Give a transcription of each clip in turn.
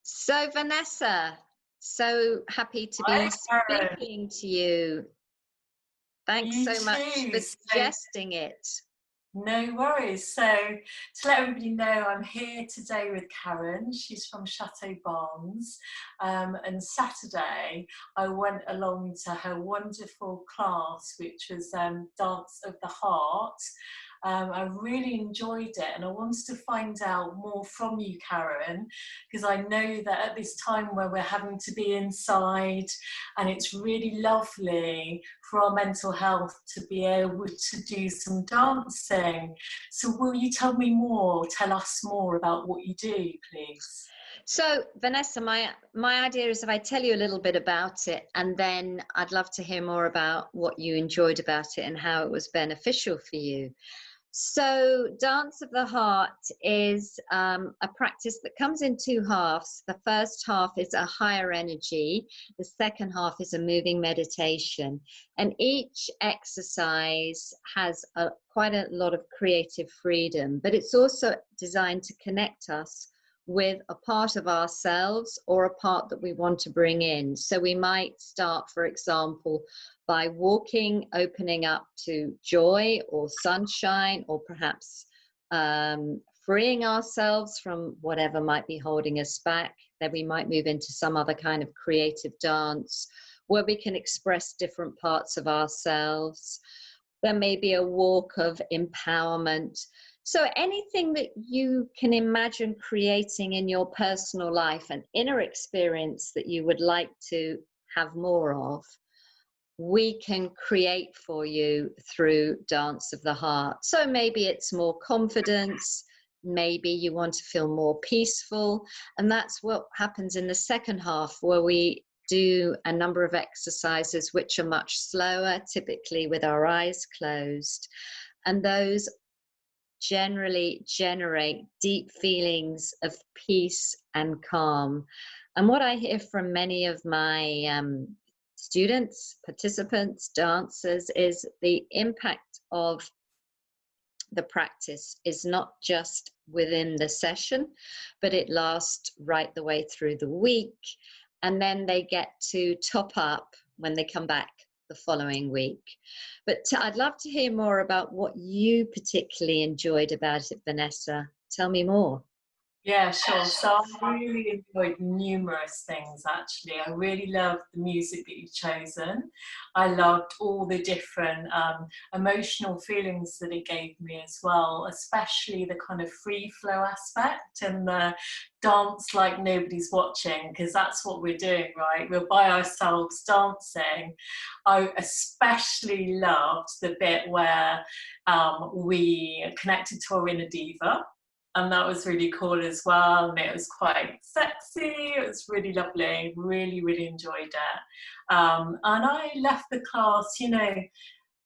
So, Vanessa, so happy to Hi, be Karen. speaking to you. Thanks You so much too. for So, suggesting it. no worries. So, to let everybody know, I'm here today with Karen. She's from Chateau Barnes. And Saturday, I went along to her wonderful class, which was Dance of the Heart. I really enjoyed it, and I wanted to find out more from you, Karen, because I know that at this time where we're having to be inside, and it's really lovely for our mental health to be able to do some dancing. So will you tell us more about what you do, please? So, Vanessa, my idea is if I tell you a little bit about it, and then I'd love to hear more about what you enjoyed about it and how it was beneficial for you. So, Dance of the Heart is a practice that comes in two halves. The first half is a higher energy, the second half is a moving meditation. And each exercise has quite a lot of creative freedom, but it's also designed to connect us with a part of ourselves or a part that we want to bring in. So, we might start, for example, by walking, opening up to joy or sunshine, or perhaps freeing ourselves from whatever might be holding us back. Then we might move into some other kind of creative dance where we can express different parts of ourselves. There may be a walk of empowerment. So anything that you can imagine creating in your personal life, an inner experience that you would like to have more of, we can create for you through Dance of the Heart. So maybe it's more confidence, maybe you want to feel more peaceful, and that's what happens in the second half, where we do a number of exercises which are much slower, typically with our eyes closed, and those generally generate deep feelings of peace and calm. And what I hear from many of my students, participants, dancers, is the impact of the practice is not just within the session, but it lasts right the way through the week. And then they get to top up when they come back the following week. But I'd love to hear more about what you particularly enjoyed about it, Vanessa. Tell me more. Yeah, sure. So I really enjoyed numerous things actually. I really loved the music that you've chosen. I loved all the different emotional feelings that it gave me as well, especially the kind of free flow aspect and the dance like nobody's watching, because that's what we're doing, right? We're by ourselves dancing. I especially loved the bit where we connected to our inner diva, and that was really cool as well, and it was quite sexy. It was really lovely, really enjoyed it. And I left the class,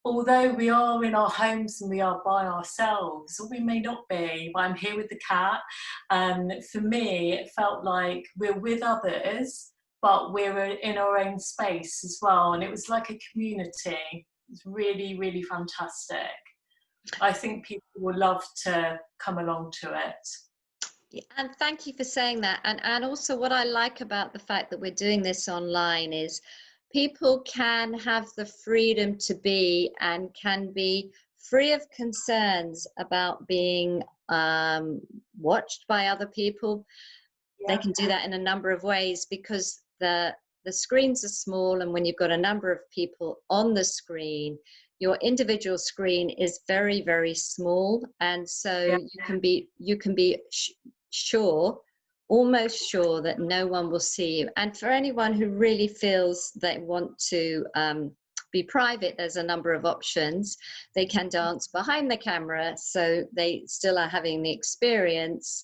although we are in our homes and we are by ourselves, or we may not be, but I'm here with the cat, and for me it felt like we're with others, but we're in our own space as well, and it was like a community. It was really fantastic. I think people will love to come along to it. Yeah, and thank you for saying that. And also what I like about the fact that we're doing this online is people can have the freedom to be and can be free of concerns about being watched by other people. They Yeah, can do that in a number of ways because the screens are small, and when you've got a number of people on the screen, your individual screen is very small, and so yeah, you can be sure, almost sure, that no one will see you. And for anyone who really feels they want to be private, there's a number of options. They can dance behind the camera, so they still are having the experience,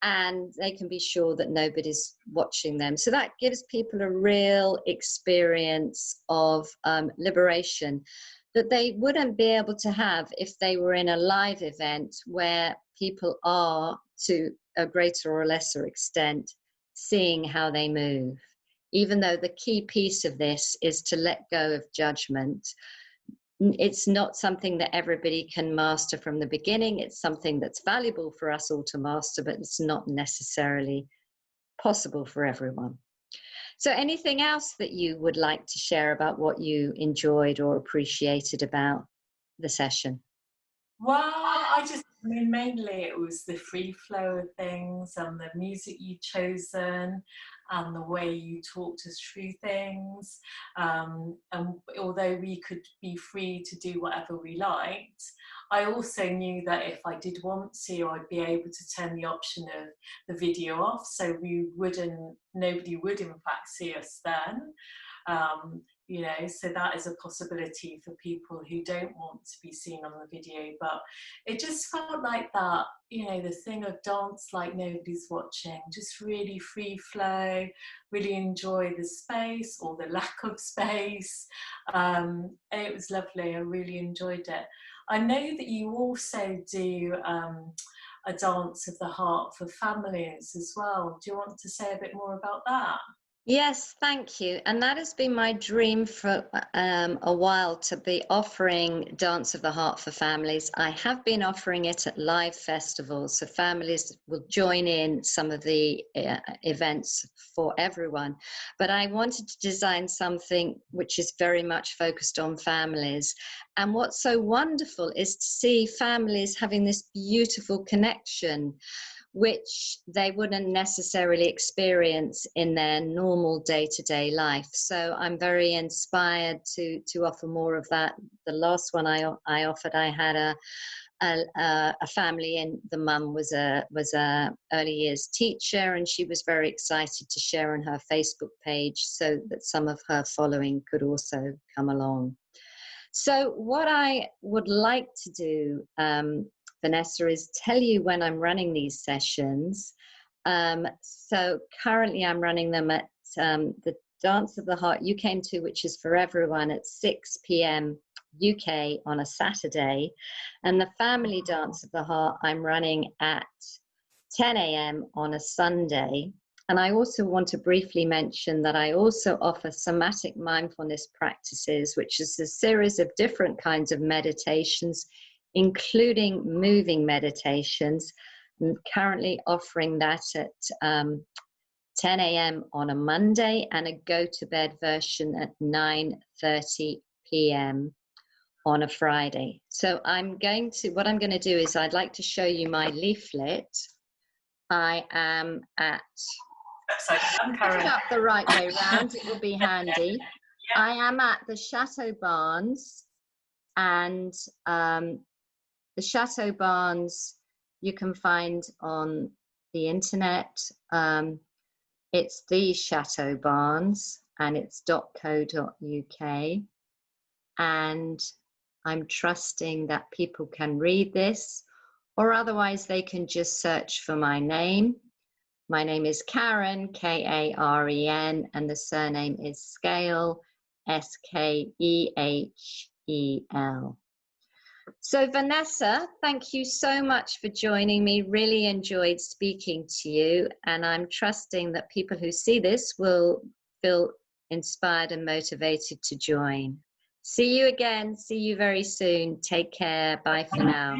and they can be sure that nobody's watching them. So that gives people a real experience of liberation that they wouldn't be able to have if they were in a live event where people are, to a greater or lesser extent, seeing how they move. Even though the key piece of this is to let go of judgment, it's not something that everybody can master from the beginning. It's something that's valuable for us all to master, but it's not necessarily possible for everyone. So anything else that you would like to share about what you enjoyed or appreciated about the session? Well, I mean, mainly it was the free flow of things and the music you'd chosen and the way you talked us through things. And although we could be free to do whatever we liked, I also knew that if I did want to, I'd be able to turn the option of the video off, so nobody would in fact see us then. You know, so that is a possibility for people who don't want to be seen on the video. But it just felt like that, you know, the thing of dance like nobody's watching, just really free flow, really enjoy the space or the lack of space. It was lovely. I really enjoyed it. I know that you also do a dance of the heart for families as well. Do you want to say a bit more about that? Yes, thank you. And that has been my dream for a while, to be offering Dance of the Heart for families. I have been offering it at live festivals, so families will join in some of the events for everyone. But I wanted to design something which is very much focused on families. And what's so wonderful is to see families having this beautiful connection, which they wouldn't necessarily experience in their normal day-to-day life. So I'm very inspired to offer more of that. The last one I offered, I had a family, and the mum was a early years teacher, and she was very excited to share on her Facebook page so that some of her following could also come along. So what I would like to do, Vanessa, is tell you when I'm running these sessions. So currently I'm running them at the Dance of the Heart you came to, which is for everyone, at 6 p.m. UK on a Saturday. And the Family Dance of the Heart I'm running at 10 a.m. on a Sunday. And I also want to briefly mention that I also offer somatic mindfulness practices, which is a series of different kinds of meditations, including moving meditations. I'm currently offering that at 10 a.m. on a Monday, and a go-to-bed version at 9:30 p.m. on a Friday. So what I'm going to do is I'd like to show you my leaflet. I am at... So I'm Karen. Up the right way round, it will be handy. Yeah. I am at the Chateau Barnes, and the Chateau Barnes you can find on the internet. It's the Chateau Barnes, and it's .co.uk. And I'm trusting that people can read this, or otherwise they can just search for my name. My name is Karen, Karen, and the surname is Skehel, Skehel. So Vanessa, thank you so much for joining me. Really enjoyed speaking to you, and I'm trusting that people who see this will feel inspired and motivated to join. See you again. See you very soon. Take care. Bye for now.